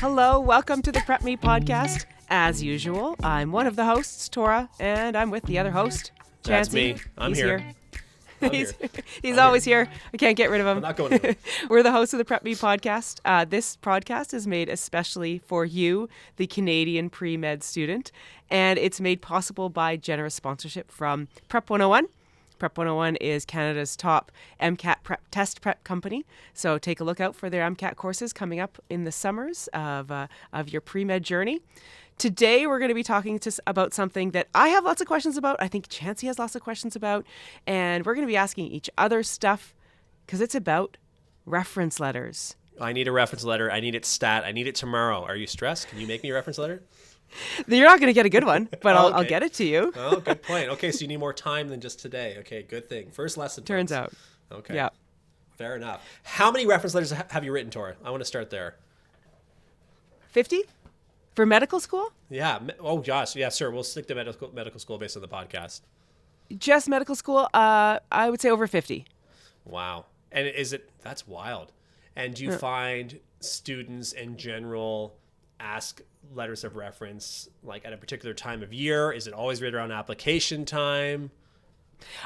Hello, welcome to the PrepMe podcast. As usual, I'm one of the hosts, Tora, and I'm with the other host, Chancey. That's me. I'm here. He's always here. I can't get rid of him. I'm not going to. We're the hosts of the PrepMe podcast. This podcast is made especially for you, the Canadian pre-med student, and it's made possible by generous sponsorship from Prep 101. Prep 101 is Canada's top MCAT test prep company. So take a look out for their MCAT courses coming up in the summers of your pre-med journey. Today, we're going to be talking about something that I have lots of questions about. I think Chancey has lots of questions about. And we're going to be asking each other stuff because it's about reference letters. I need a reference letter. I need it stat. I need it tomorrow. Are you stressed? Can you make me a reference letter? You're not going to get a good one, but Okay. I'll get it to you. Oh, good point. Okay, so you need more time than just today. Okay, good thing. First lesson. Turns out. Okay. Yeah. Fair enough. How many reference letters have you written, Tora? I want to start there. 50? For medical school? Yeah. Oh, gosh. Yeah, sure. We'll stick to medical school based on the podcast. Just medical school, I would say over 50. Wow. And that's wild. And do you find students in general ask letters of reference like at a particular time of year? Is it always right around application time?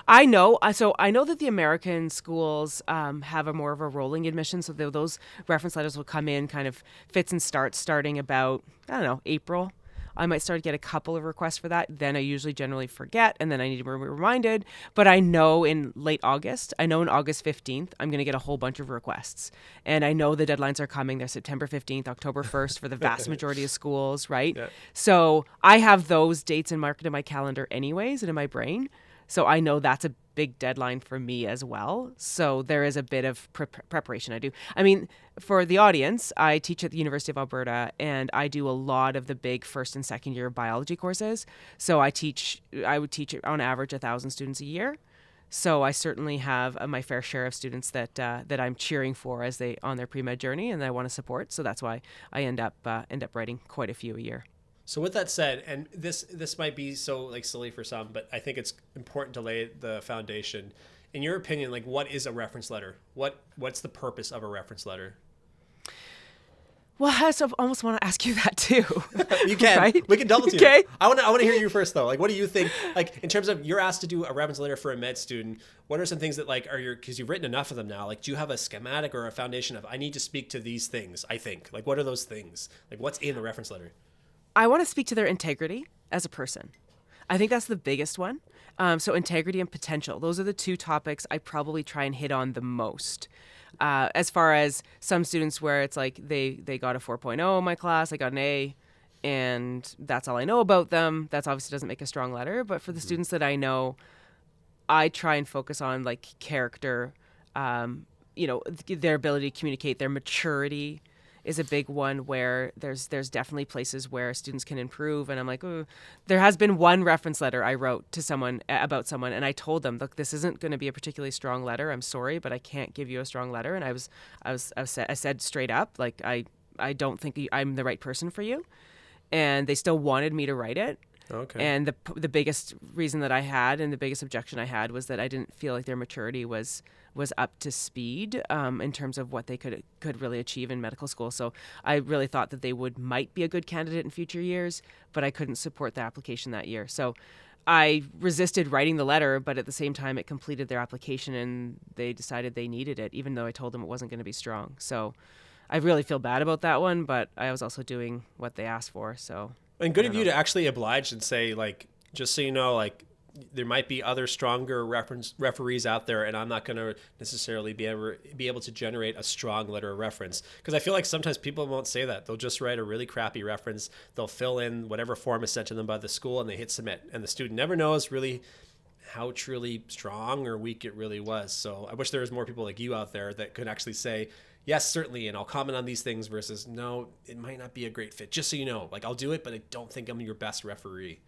I know. So I know that the American schools have more of a rolling admission. So those reference letters will come in kind of fits and starts starting about, I don't know, April. I might start to get a couple of requests for that. Then I usually generally forget, and then I need to be reminded. But I know in late August, in August 15th, I'm going to get a whole bunch of requests. And I know the deadlines are coming. They're September 15th, October 1st for the vast majority of schools, right? Yeah. So I have those dates marked in my calendar anyways and in my brain. So I know that's a big deadline for me as well. So there is a bit of preparation I do. I mean, for the audience, I teach at the University of Alberta, and I do a lot of the big first and second year biology courses. So I would teach on average 1,000 students a year. So I certainly have my fair share of students that I'm cheering for as they on their pre-med journey, and I want to support. So that's why I end up writing quite a few a year. So with that said, and this might be so like silly for some, but I think it's important to lay the foundation. In your opinion, like what is a reference letter? What's the purpose of a reference letter? Well, I almost want to ask you that too. You can. Right? We can double team. Okay. I want to hear you first though. Like, what do you think? Like, in terms of you're asked to do a reference letter for a med student, what are some things that like because you've written enough of them now? Like, do you have a schematic or a foundation of I need to speak to these things? I think. Like, what are those things? Like, what's in the reference letter? I want to speak to their integrity as a person. I think that's the biggest one. So integrity and potential. Those are the two topics I probably try and hit on the most. As far as some students where it's like they got a 4.0 in my class, I got an A, and that's all I know about them. That obviously doesn't make a strong letter. But for the students that I know, I try and focus on like character, their ability to communicate, their maturity is a big one where there's definitely places where students can improve. And I'm like, oh, there has been one reference letter I wrote to someone about someone, and I told them, look, this isn't going to be a particularly strong letter. I'm sorry, but I can't give you a strong letter. And I said straight up, like, I don't think I'm the right person for you. And they still wanted me to write it. Okay. And the biggest reason that I had and the biggest objection I had was that I didn't feel like their maturity was up to speed in terms of what they could really achieve in medical school. So I really thought that they might be a good candidate in future years, but I couldn't support the application that year. So I resisted writing the letter, but at the same time it completed their application and they decided they needed it, even though I told them it wasn't going to be strong. So I really feel bad about that one, but I was also doing what they asked for. So. And good of you to actually oblige and say, like, just so you know, like, there might be other stronger referees out there, and I'm not going to necessarily be able to generate a strong letter of reference. Because I feel like sometimes people won't say that. They'll just write a really crappy reference. They'll fill in whatever form is sent to them by the school, and they hit submit. And the student never knows really how truly strong or weak it really was. So I wish there was more people like you out there that could actually say, yes, certainly, and I'll comment on these things versus, no, it might not be a great fit. Just so you know, like, I'll do it, but I don't think I'm your best referee.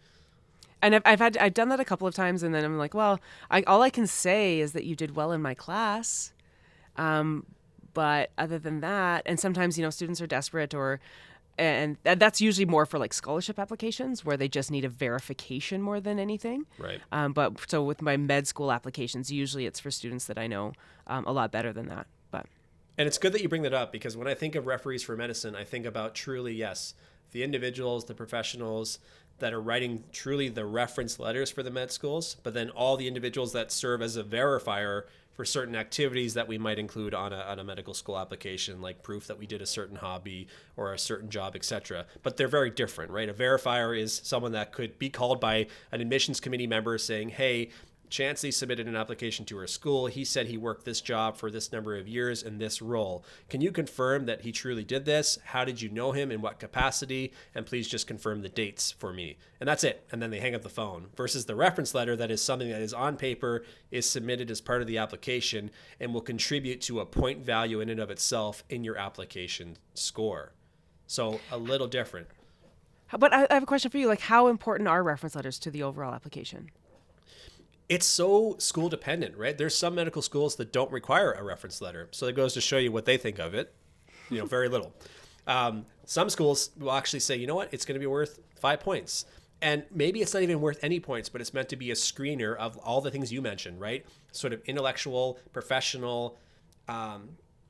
And I've done that a couple of times, and then I'm like, well, all I can say is that you did well in my class. But other than that, and sometimes, students are desperate and that's usually more for like scholarship applications where they just need a verification more than anything. Right. But so with my med school applications, usually it's for students that I know a lot better than that. But And it's good that you bring that up, because when I think of referees for medicine, I think about truly, yes, the individuals, the professionals that are writing truly the reference letters for the med schools, but then all the individuals that serve as a verifier for certain activities that we might include on a medical school application, like proof that we did a certain hobby or a certain job, etc. But they're very different, right? A verifier is someone that could be called by an admissions committee member saying, hey, Chancey submitted an application to her school. He said he worked this job for this number of years in this role. Can you confirm that he truly did this? How did you know him? In what capacity? And please just confirm the dates for me. And that's it. And then they hang up the phone. Versus the reference letter, that is something that is on paper, is submitted as part of the application, and will contribute to a point value in and of itself in your application score. So a little different. But I have a question for you. Like, how important are reference letters to the overall application? It's so school dependent, right? There's some medical schools that don't require a reference letter. So it goes to show you what they think of it. Very little. Some schools will actually say, you know what, it's going to be worth 5 points. And maybe it's not even worth any points, but it's meant to be a screener of all the things you mentioned, right? Sort of intellectual, professional,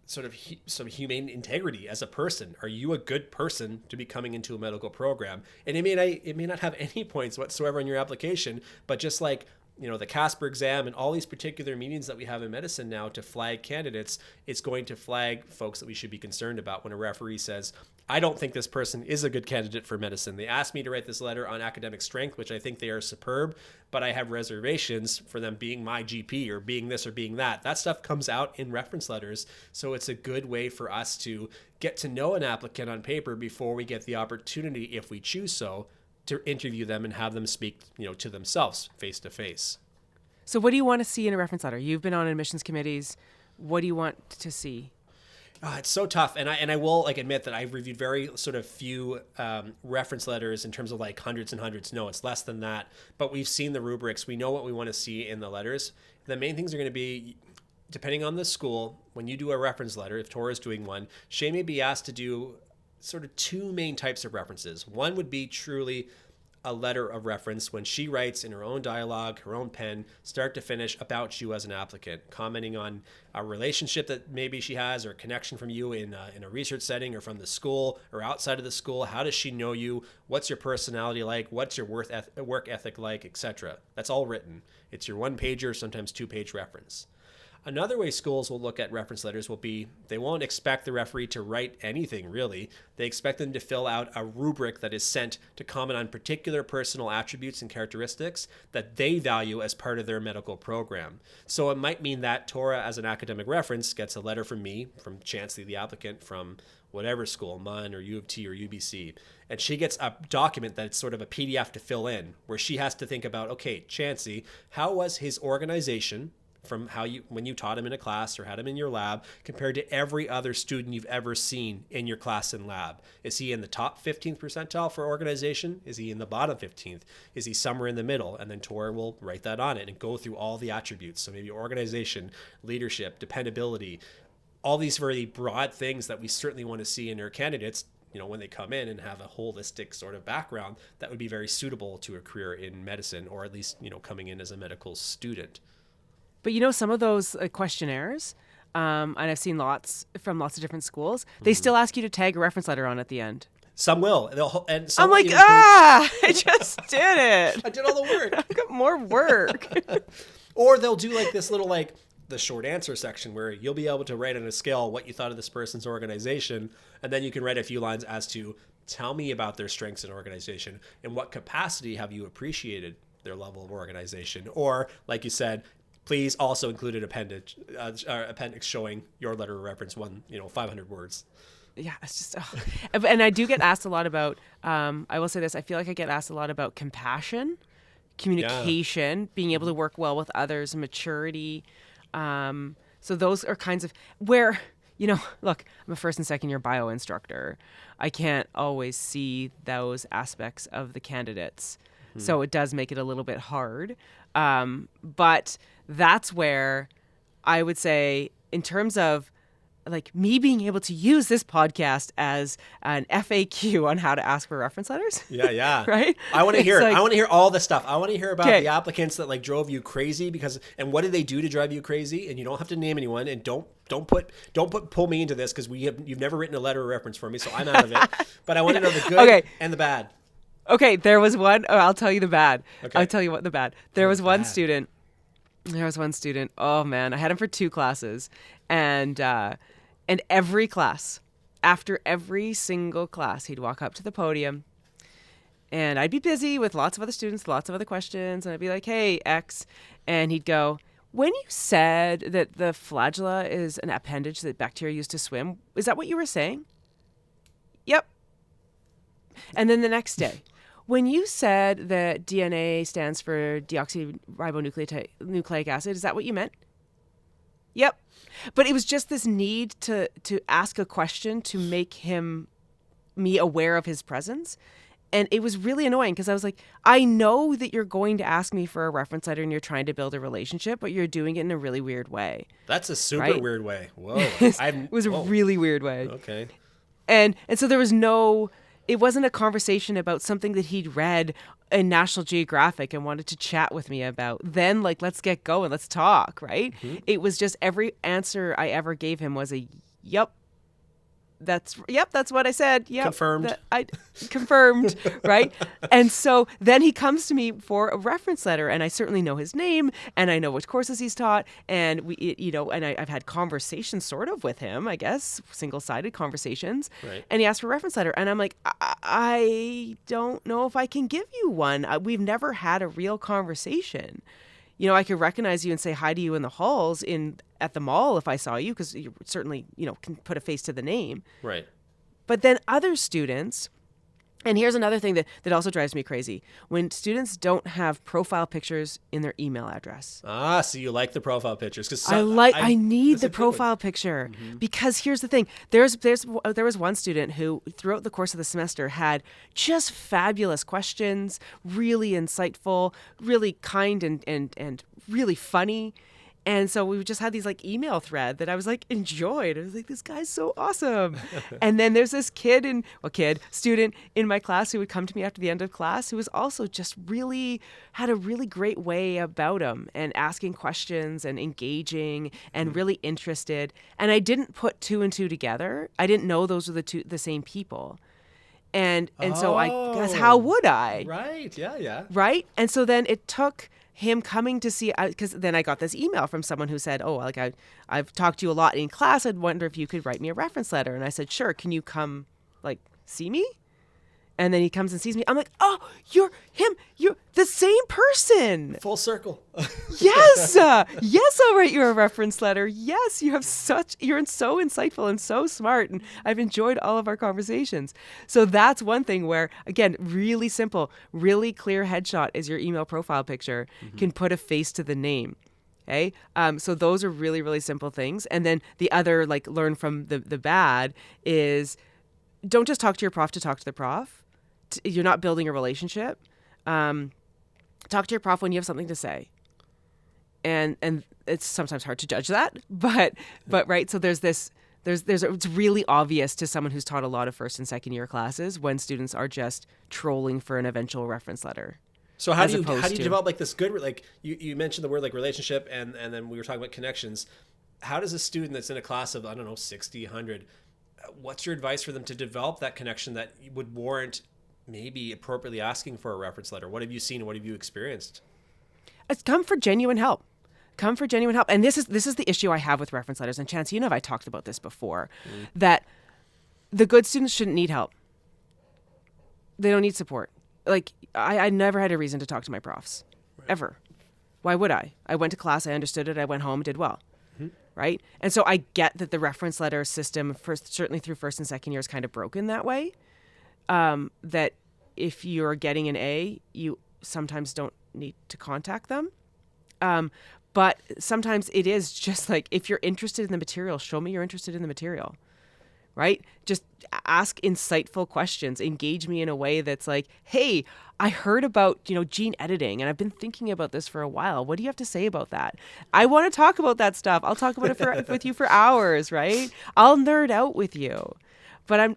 sort of some humane integrity as a person. Are you a good person to be coming into a medical program? And it may not have any points whatsoever on your application, but just like, the Casper exam and all these particular meetings that we have in medicine now to flag candidates, it's going to flag folks that we should be concerned about when a referee says, I don't think this person is a good candidate for medicine. They asked me to write this letter on academic strength, which I think they are superb, but I have reservations for them being my GP or being this or being that. That stuff comes out in reference letters. So it's a good way for us to get to know an applicant on paper before we get the opportunity, if we choose so, to interview them and have them speak, to themselves face to face. So what do you want to see in a reference letter? You've been on admissions committees. What do you want to see? It's so tough. And I will admit that I've reviewed very sort of few reference letters in terms of hundreds and hundreds. No, it's less than that. But we've seen the rubrics. We know what we want to see in the letters. The main things are going to be, depending on the school, when you do a reference letter, if Tora is doing one, she may be asked to do sort of two main types of references. One would be truly a letter of reference when she writes in her own dialogue, her own pen, start to finish, about you as an applicant, commenting on a relationship that maybe she has or a connection from you in a research setting or from the school or outside of the school. How does she know you? What's your personality like? What's your work ethic like, etc. That's all written. It's your 1-pager, sometimes 2-page reference. Another way schools will look at reference letters will be, they won't expect the referee to write anything really. They expect them to fill out a rubric that is sent to comment on particular personal attributes and characteristics that they value as part of their medical program. So it might mean that Tora, as an academic reference, gets a letter from me, from Chancey, the applicant, from whatever school, MUN or U of T or UBC. And she gets a document that's sort of a PDF to fill in, where she has to think about, okay, Chancey, how was his organization from when you taught him in a class or had him in your lab compared to every other student you've ever seen in your class and lab? Is he in the top 15th percentile for organization? Is he in the bottom 15th? Is he somewhere in the middle? And then Tora will write that on it and go through all the attributes. So maybe organization, leadership, dependability, all these very broad things that we certainly want to see in our candidates, when they come in and have a holistic sort of background that would be very suitable to a career in medicine, or at least, coming in as a medical student. But some of those questionnaires, and I've seen from lots of different schools, they still ask you to tag a reference letter on at the end. Some will. And some I'm like, I just did it. I did all the work. I've got more work. Or they'll do this little the short answer section where you'll be able to write on a scale what you thought of this person's organization, and then you can write a few lines as to tell me about their strengths in organization. In what capacity have you appreciated their level of organization? Or, like you said, please also include an appendix showing your letter of reference, 500 words. Yeah, it's just, and I do get asked a lot about, I will say this, I feel like I get asked a lot about compassion, communication, being able to work well with others, maturity. So those are kinds of where, look, I'm a first and second year bio instructor. I can't always see those aspects of the candidates. So it does make it a little bit hard. But that's where I would say, in terms of me being able to use this podcast as an FAQ on how to ask for reference letters. Yeah. Right? I want to hear it. I want to hear all the stuff. I want to hear about the applicants that drove you crazy and what did they do to drive you crazy? And you don't have to name anyone, and don't pull me into this because you've never written a letter of reference for me, so I'm out of it. But I want to know the good and the bad. Okay, there was one. Oh, I'll tell you the bad. Okay. I'll tell you what the bad. There was one student. Oh man, I had him for 2 classes, and every class, after every single class, he'd walk up to the podium, and I'd be busy with lots of other students, lots of other questions, and I'd be like, "Hey, X," and he'd go, "When you said that the flagella is an appendage that bacteria use to swim, is that what you were saying?" "Yep." And then the next day, when you said that DNA stands for deoxyribonucleic acid, is that what you meant? Yep. But it was just this need to ask a question to make me aware of his presence. And it was really annoying because I was like, I know that you're going to ask me for a reference letter and you're trying to build a relationship, but you're doing it in a really weird way. That's a super weird way. Whoa. It was a really weird way. Okay. And so it wasn't a conversation about something that he'd read in National Geographic and wanted to chat with me about. Then, like, let's get going. Let's talk, right? Mm-hmm. It was just every answer I ever gave him was a, yep, that's what I said. Yep. Confirmed. Confirmed, right? And so then he comes to me for a reference letter, and I certainly know his name, and I know which courses he's taught, and I've had conversations sort of with him, I guess, single-sided conversations. Right. And he asked for a reference letter, and I'm like, I don't know if I can give you one. We've never had a real conversation. I could recognize you and say hi to you in the halls at the mall if I saw you, because you certainly, can put a face to the name. Right. But then other students, and here's another thing that also drives me crazy, when students don't have profile pictures in their email address. Ah, so you like the profile pictures? Because I need the profile picture, because here's the thing. There was one student who throughout the course of the semester had just fabulous questions, really insightful, really kind and really funny. And so we just had these like email thread that I was like enjoyed. I was like, this guy's so awesome. And then there's this student in my class who would come to me after the end of class who was also just had a really great way about him and asking questions and engaging and really interested. And I didn't put 2 and 2 together. I didn't know those were the same people. And so I guess, how would I? Right. Yeah. Right. And so then it took him coming to see, because then I got this email from someone who said, I've talked to you a lot in class. I'd wonder if you could write me a reference letter. And I said, sure. Can you come see me? And then he comes and sees me. I'm like, oh, you're him. You're the same person. Full circle. Yes. Yes, I'll write you a reference letter. Yes, you're so insightful and so smart. And I've enjoyed all of our conversations. So that's one thing where, again, really simple, really clear headshot is your email profile picture, can put a face to the name. Okay. So those are really, really simple things. And then the other, learn from the bad is don't just talk to your prof to talk to the prof. You're not building a relationship. Talk to your prof when you have something to say. And it's sometimes hard to judge that, but right. So it's really obvious to someone who's taught a lot of first and second year classes when students are just trolling for an eventual reference letter. So how do you develop this good, you mentioned the word relationship and then we were talking about connections. How does a student that's in a class of, 60, 100, what's your advice for them to develop that connection that would warrant maybe appropriately asking for a reference letter? What have you seen? What have you experienced? It's come for genuine help. And this is the issue I have with reference letters. And Chance, I talked about this before, that the good students shouldn't need help. They don't need support. I never had a reason to talk to my profs, ever. Why would I? I went to class, I understood it, I went home, did well. Right? And so I get that the reference letter system, certainly through first and second year, is kind of broken that way. That if you're getting an A, you sometimes don't need to contact them. But sometimes it is just if you're interested in the material, show me you're interested in the material. Right? Just ask insightful questions. Engage me in a way that's hey, I heard about, gene editing and I've been thinking about this for a while. What do you have to say about that? I want to talk about that stuff. I'll talk about it with you for hours, right? I'll nerd out with you. But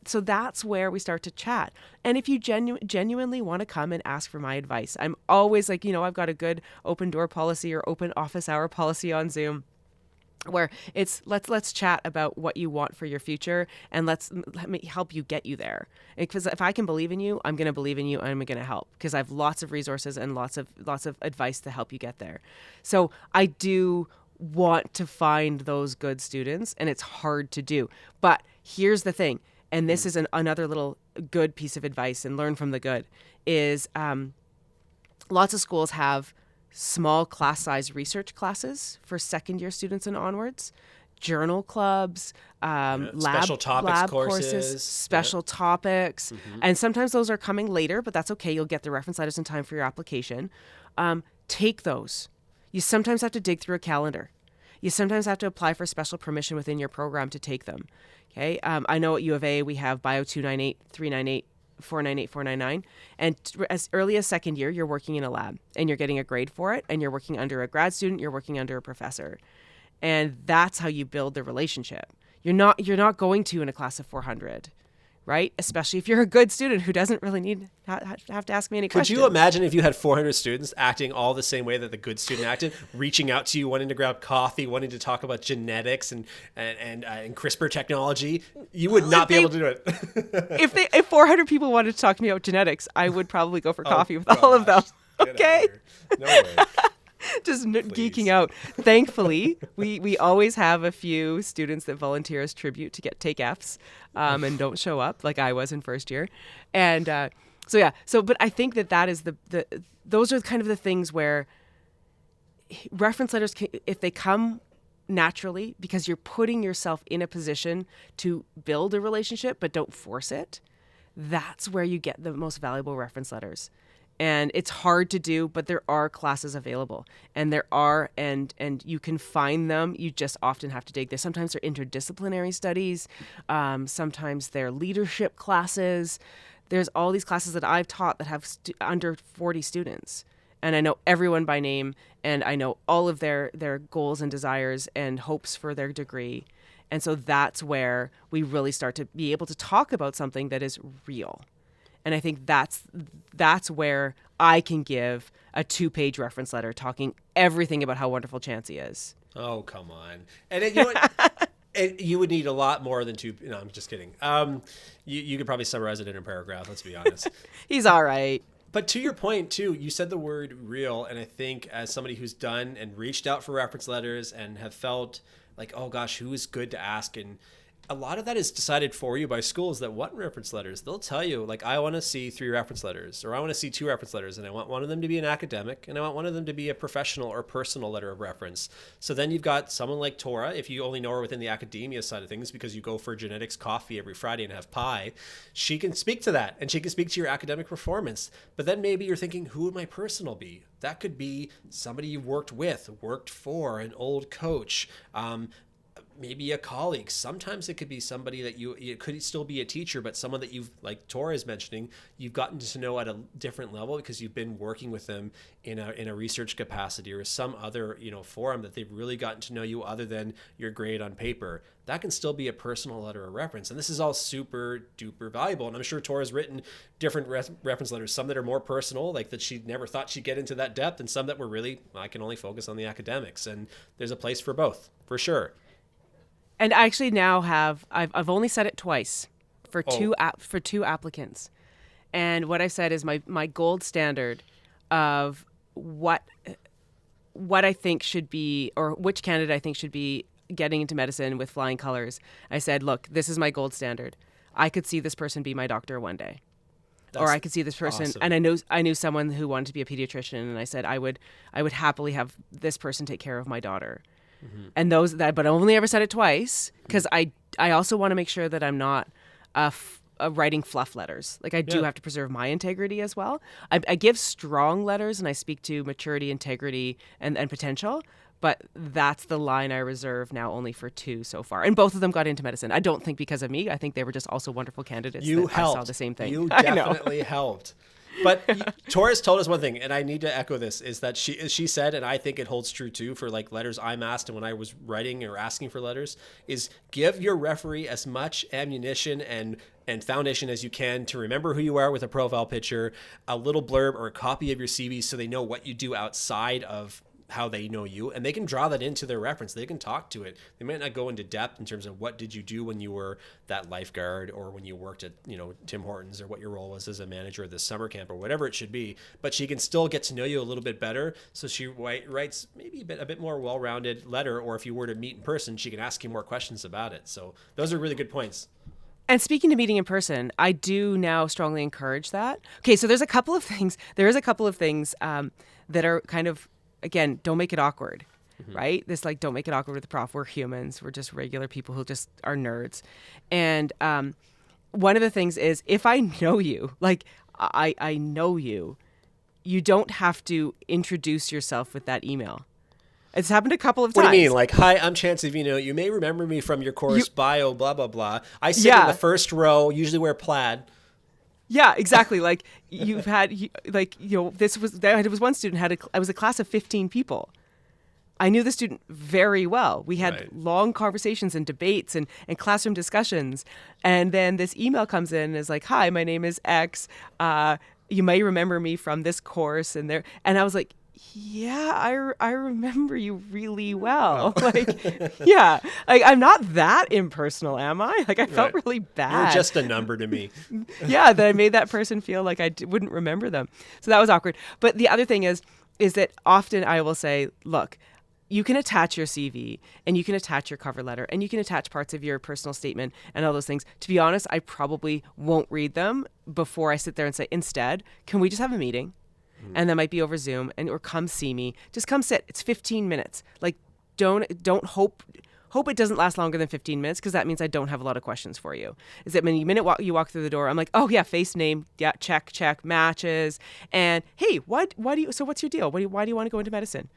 so that's where we start to chat. And if you genuinely want to come and ask for my advice, I'm always I've got a good open door policy or open office hour policy on Zoom. where it's let's chat about what you want for your future, and let me help you get you there. Because if I can believe in you, I'm going to believe in you, and I'm going to help, because I have lots of resources and lots of advice to help you get there. So I do want to find those good students, and it's hard to do. But here's the thing, and this is another little good piece of advice, and learn from the good, is lots of schools have small class size research classes for second year students and onwards, journal clubs, Special topics lab courses. special topics. And sometimes those are coming later, but that's okay. You'll get the reference letters in time for your application. Take those. You sometimes have to dig through a calendar. You sometimes have to apply for special permission within your program to take them. Okay. I know at U of A we have Bio 298, 398, 498, 499. And as early as second year, you're working in a lab and you're getting a grade for it, and you're working under a grad student, you're working under a professor. And that's how you build the relationship. You're not going to in a class of 400, right? Especially if you're a good student who doesn't really need have to ask me any questions. Could you imagine if you had 400 students acting all the same way that the good student acted, reaching out to you, wanting to grab coffee, wanting to talk about genetics and CRISPR technology? You would not be able to do it. If 400 people wanted to talk to me about genetics, I would probably go for coffee with all of them. Okay? No way. Just geeking out. Thankfully, we always have a few students that volunteer as tribute to take Fs and don't show up, like I was in first year. And but I think that is those are kind of the things where reference letters, if they come naturally, because you're putting yourself in a position to build a relationship but don't force it, that's where you get the most valuable reference letters. And it's hard to do, but there are classes available, and you can find them. You just often have to dig. Sometimes they're interdisciplinary studies. Sometimes they're leadership classes. There's all these classes that I've taught that have under 40 students. And I know everyone by name, and I know all of their goals and desires and hopes for their degree. And so that's where we really start to be able to talk about something that is real. And I think that's where I can give a 2-page reference letter talking everything about how wonderful Chansey is. Oh, come on. And you know what? You would need a lot more than 2. No, I'm just kidding. You could probably summarize it in a paragraph, let's be honest. He's all right. But to your point, too, you said the word real. And I think as somebody who's done and reached out for reference letters and have felt like, oh, gosh, who is good to ask? And a lot of that is decided for you by schools that want reference letters. They'll tell you, like, I want to see 3 reference letters, or I want to see 2 reference letters, and I want one of them to be an academic, and I want one of them to be a professional or personal letter of reference. So then you've got someone like Tora, if you only know her within the academia side of things because you go for genetics coffee every Friday and have pie, she can speak to that, and she can speak to your academic performance. But then maybe you're thinking, who would my personal be? That could be somebody you've worked with, worked for, an old coach, maybe a colleague. Sometimes it could be somebody that it could still be a teacher, but someone that you've, like Tora is mentioning, you've gotten to know at a different level because you've been working with them in a research capacity or some other, forum that they've really gotten to know you other than your grade on paper. That can still be a personal letter of reference. And this is all super duper valuable. And I'm sure Tora's written different reference letters, some that are more personal, like that she never thought she'd get into that depth, and some that were really, I can only focus on the academics. And there's a place for both, for sure. And I actually now I've only said it twice for two applicants. And what I said is my gold standard of what I think should be, or which candidate I think should be getting into medicine with flying colors. I said, look, this is my gold standard. I could see this person be my doctor one day. Or I could see this person, awesome. And I knew someone who wanted to be a pediatrician, and I said I would happily have this person take care of my daughter. Mm-hmm. And but I only ever said it twice because I also want to make sure that I'm not writing fluff letters. Like I do have to preserve my integrity as well. I give strong letters and I speak to maturity, integrity, and potential. But that's the line I reserve now only for 2 so far. And both of them got into medicine. I don't think because of me. I think they were just also wonderful candidates. You helped. I saw the same thing. You definitely helped. But Torres told us one thing, and I need to echo this, is that she said, and I think it holds true too for like letters I'm asked and when I was writing or asking for letters, is give your referee as much ammunition and foundation as you can to remember who you are with a profile picture, a little blurb or a copy of your CV so they know what you do outside of how they know you, and they can draw that into their reference. They can talk to it. They might not go into depth in terms of what did you do when you were that lifeguard or when you worked at, Tim Hortons, or what your role was as a manager at this summer camp or whatever it should be. But she can still get to know you a little bit better. So she writes maybe a bit more well-rounded letter, or if you were to meet in person, she can ask you more questions about it. So those are really good points. And speaking to meeting in person, I do now strongly encourage that. Okay, so there's a couple of things. There is a couple of things that are kind of, again, don't make it awkward, right? This don't make it awkward with the prof. We're humans. We're just regular people who just are nerds. And one of the things is, if I know you, I know you, you don't have to introduce yourself with that email. It's happened a couple of times. What do you mean? Hi, I'm Chance Avino. You may remember me from your course bio, blah, blah, blah. I sit in the first row, usually wear plaid. Yeah, exactly. You've had, there was one student, I was a class of 15 people. I knew the student very well. We had long conversations and debates and classroom discussions. And then this email comes in and is like, hi, my name is X. You may remember me from this course. And I was like, yeah, I remember you really well. I'm not that impersonal, am I? I felt really bad. You're just a number to me. Yeah, that I made that person feel like I wouldn't remember them. So that was awkward. But the other thing is that often I will say, look, you can attach your CV and you can attach your cover letter and you can attach parts of your personal statement and all those things. To be honest, I probably won't read them before I sit there and say, instead, can we just have a meeting? And that might be over Zoom, or come see me. Just come sit. It's 15 minutes. Don't hope it doesn't last longer than 15 minutes, because that means I don't have a lot of questions for you. Is that when you walk through the door, I'm like, oh yeah, face, name, yeah, check, matches, and hey, so what's your deal? Why do you want to go into medicine?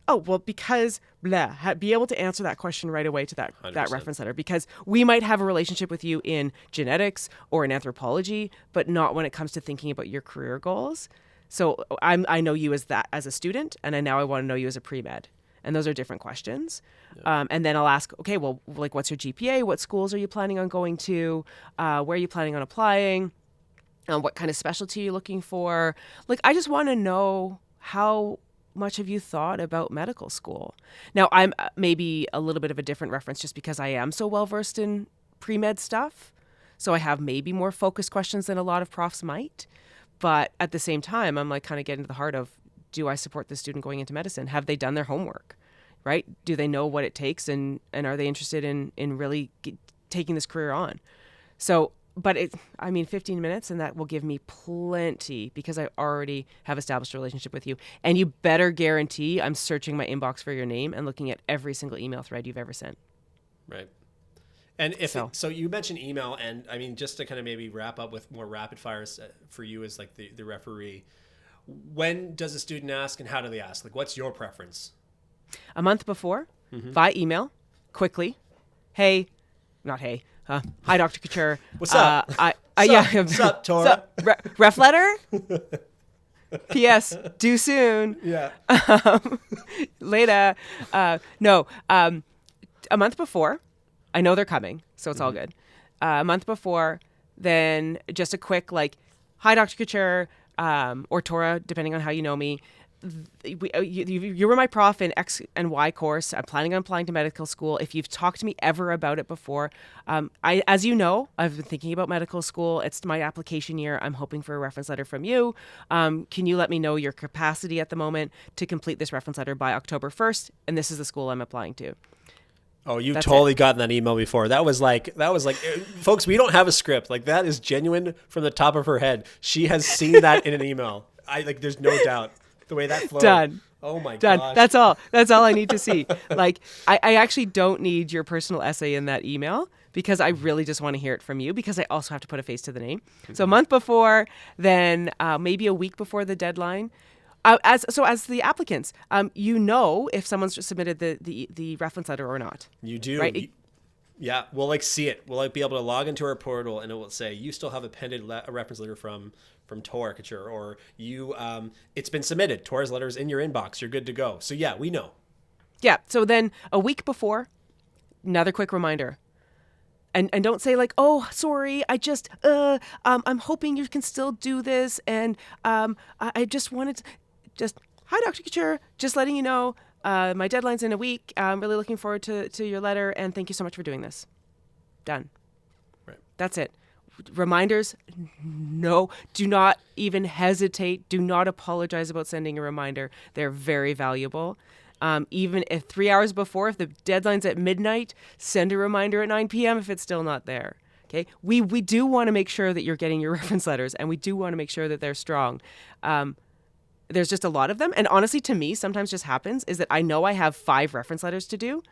Oh, well, because blah. Be able to answer that question right away to that reference letter, because we might have a relationship with you in genetics or in anthropology, but not when it comes to thinking about your career goals. So I know you as a student, and now I want to know you as a pre-med. And those are different questions. Yeah. And then I'll ask, okay, well, what's your GPA? What schools are you planning on going to? Where are you planning on applying? What kind of specialty are you looking for? I just want to know how much have you thought about medical school? Now, I'm maybe a little bit of a different reference just because I am so well-versed in pre-med stuff. So I have maybe more focused questions than a lot of profs might. But at the same time, I'm kind of getting to the heart of, do I support the student going into medicine? Have they done their homework, right? Do they know what it takes, and are they interested in really taking this career on? So, but 15 minutes, and that will give me plenty, because I already have established a relationship with you. And you better guarantee I'm searching my inbox for your name and looking at every single email thread you've ever sent. Right. And so you mentioned email, and just to kind of maybe wrap up with more rapid fires for you as the referee, when does a student ask, and how do they ask? What's your preference? A month before, via email, quickly. Hi, Dr. Couture. What's up? What's up, Tora? Ref letter? P.S. Due soon. Yeah. Later. No. A month before. I know they're coming, so it's all good. A month before, then just a quick hi, Dr. Couture, or Tora, depending on how you know me. You were my prof in X and Y course. I'm planning on applying to medical school. If you've talked to me ever about it before, as you know, I've been thinking about medical school. It's my application year. I'm hoping for a reference letter from you. Can you let me know your capacity at the moment to complete this reference letter by October 1st? And this is the school I'm applying to. Oh, you've totally gotten that email before. That was like, folks, we don't have a script. That is genuine from the top of her head. She has seen that in an email. There's no doubt the way that flowed. Done. Oh my Done. gosh. That's all I need to see. I actually don't need your personal essay in that email, because I really just want to hear it from you, because I also have to put a face to the name. So a month before, then maybe a week before the deadline. As the applicants, if someone's submitted the reference letter or not. You do, right? Yeah. We'll see it. We'll be able to log into our portal, and it will say you still have a pending a reference letter from Tora Couture, or you it's been submitted. Tora's letter is in your inbox. You're good to go. So yeah, we know. Yeah. So then a week before, another quick reminder. And don't say oh, sorry, I just I'm hoping you can still do this, and I just wanted to. Just hi, Dr. Couture. Just letting you know my deadline's in a week. I'm really looking forward to your letter, and thank you so much for doing this. Done. Right. That's it. Reminders, no, do not even hesitate. Do not apologize about sending a reminder. They're very valuable. Even if 3 hours before, if the deadline's at midnight, send a reminder at 9 p.m. if it's still not there. Okay, we do want to make sure that you're getting your reference letters, and we do want to make sure that they're strong. There's just a lot of them, and honestly, to me, sometimes just happens is that I know I have 5 reference letters to do.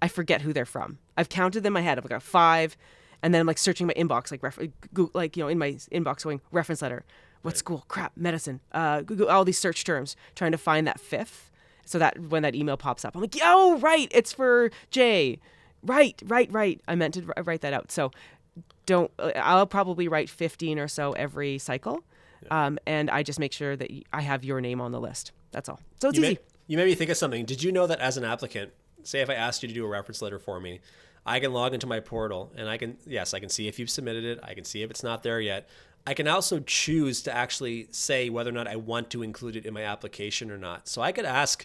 I forget who they're from. I've counted them in my head. I've got 5. And then I'm like searching my inbox, in my inbox going reference letter, what school, crap, medicine, Google all these search terms, trying to find that 5th. So that when that email pops up, I'm like, oh, right, it's for Jay. Right. I meant to write that out. So I'll probably write 15 or so every cycle. And I just make sure that I have your name on the list. That's all. So it's easy. You made me think of something. Did you know that as an applicant, say if I asked you to do a reference letter for me, I can log into my portal and I can see if you've submitted it. I can see if it's not there yet. I can also choose to actually say whether or not I want to include it in my application or not. So I could ask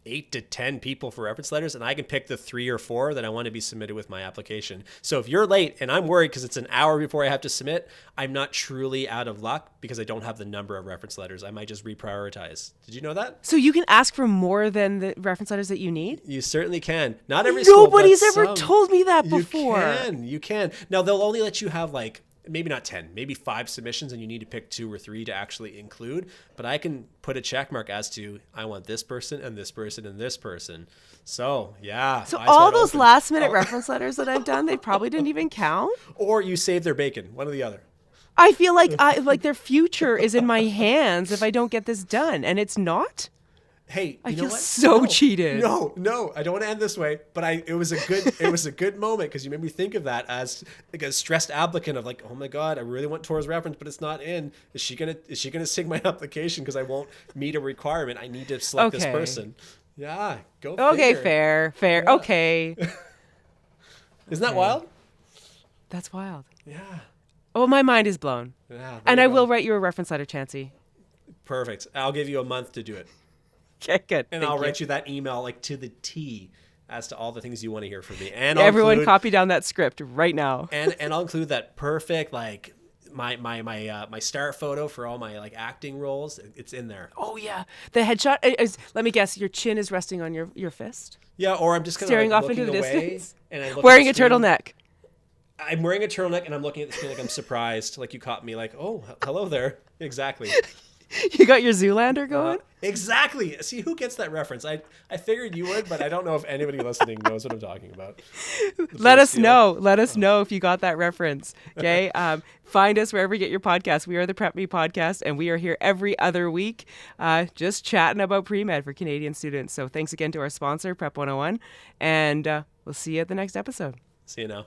8 to 10 people for reference letters, and I can pick the 3 or 4 that I want to be submitted with my application. So if you're late and I'm worried because it's an hour before I have to submit, I'm not truly out of luck because I don't have the number of reference letters. I might just reprioritize. Did you know that? So you can ask for more than the reference letters that you need? You certainly can. Not every school, Nobody's ever told me that before. You can. Now, they'll only let you have maybe not 10, maybe 5 submissions, and you need to pick 2 or 3 to actually include. But I can put a check mark as to I want this person and this person and this person. So, yeah. So all those last minute reference letters that I've done, they probably didn't even count? Or you save their bacon, one or the other. I feel like their future is in my hands if I don't get this done, and it's not. Hey, I you know feel what? so cheated. No, I don't want to end this way. But it was a good moment because you made me think of that as like a stressed applicant of like, oh my god, I really want Tor's reference, but it's not in. Is she gonna sing my application because I won't meet a requirement? I need to select this person. Yeah, go. Okay, figure. fair. Yeah. Okay. Isn't that wild? That's wild. Yeah. Oh, my mind is blown. Yeah. And I will write you a reference letter, Chancey. Perfect. I'll give you a month to do it. Okay, good. And I'll write you that email like to the T as to all the things you want to hear from me. And everyone copy down that script right now. And I'll include that perfect like my start photo for all my like acting roles. It's in there. Oh yeah, the headshot is. Let me guess. Your chin is resting on your fist. Yeah, or I'm just kind staring of like off into the distance, and I look wearing a turtleneck. I'm wearing a turtleneck and I'm looking at the screen like I'm surprised, like you caught me, like oh hello there. Exactly. You got your Zoolander going? Exactly. See, who gets that reference? I figured you would, but I don't know if anybody listening knows what I'm talking about. Let us know. Let us know if you got that reference. Okay. Find us wherever you get your podcast. We are the PrepMe podcast, and we are here every other week just chatting about pre-med for Canadian students. So thanks again to our sponsor, Prep 101, and we'll see you at the next episode. See you now.